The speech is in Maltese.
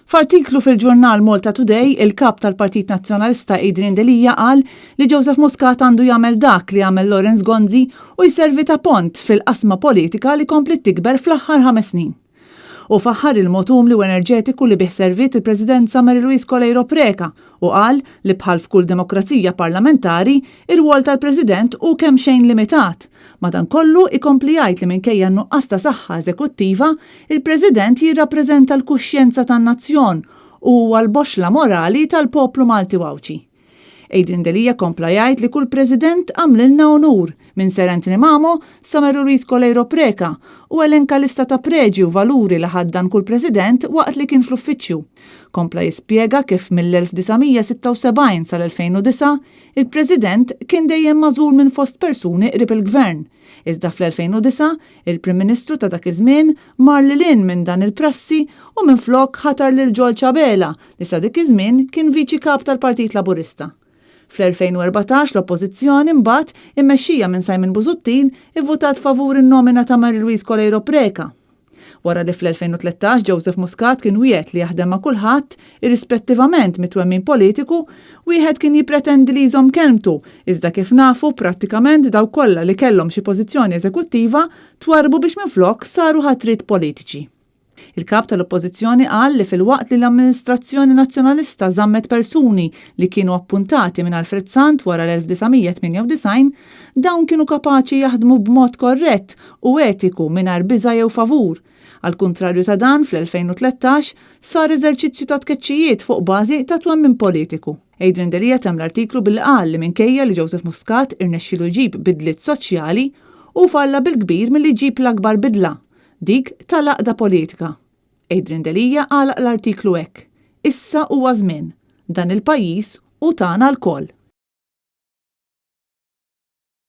F'artiklu fil-ġurnal Malta Today, il-kap tal-Partit Nazzjonalista Adrian Delija qal li Joseph Muscat għandu jagħmel dak li għamel Lawrence Gonzi u jservi ta' pont fil-qasma politika li komplet tikber fl-aħħar 5 snin. U faħħar il-motum li enerġetiku li bih servit il-Presidenza Mary-Louise Colejro Preca u qal li bħal f'kull demokrazija parlamentari ir-rwol tal-President hu kemm xejn limitat. Madankollu ikompli jgħid li minkejja nuqqas ta' saħħa eżekuttiva, il-President jirrappreżenta l-kuxjenza tan-nazzjon u l-boxla morali tal-poplu Malti Wawċi. Adrian Delija kompla jgħid li kull President għamlilna onur minn Sir Anthony Mamo sa Mary-Louise Colejro Preca u elenka lista ta' preġi u valuri li ħaddan kull President waqt li kien fl-uffiċċju. Kompla jispjega kif mill-1976 sal-2009 il-President kien dejjem magħżul minn fost persuni qrib il-Gvern. Iżda fl-2009 il-Prim Ministru ta' dak iż-żmien mar lilin minn dan il-prassi u minflok ħatar lil Ġol Ċabela li sa dik iż-żmien kien viċi kap tal-Partit Laburista. Fl-2014 l-Oppożizzjoni mbagħad immexxija minn Simon Busuttil ivvutat favur in-nomina ta' Mary-Louise Colejro Preca. Wara li fl-2013 Joseph Muscat kien wieħed li jaħdem ma' kulħadd irrispettivament mit-twemmin politiku, wieħed kien jippretendi li jżomm kelmtu, iżda kif nafu prattikament daw kollha li kellhom xi pożizzjoni eżekuttiva twarbu biex minflok saru ħatrit politiċi. Il-kap tal-Oppożizzjoni qal li fil-waqt li l-Amministrazzjoni Nazzjonalista żammet persuni li kienu appuntati minn Alfred Sant wara l-1998, dawn kienu kapaċi jaħdmu b'mod korrett u etiku mingħajr biża' jew favur. Al kontrarju ta' dan fl-2013 sar eżerċizzju ta' tkeċċijiet fuq bażi ta' twemmin politiku. Adrian Delija temm l-artiklu billi qal li minkejja li Joseph Muscat irnexxielu jġib bidliet soċjali u falla bil-kbir milli jġib l-akbar bidla, dik tal-għaqda politika. Adrian Delija għalaq l-artiklu hekk: Issa huwa żmien, dan il-pajjiż u tagħna lkoll.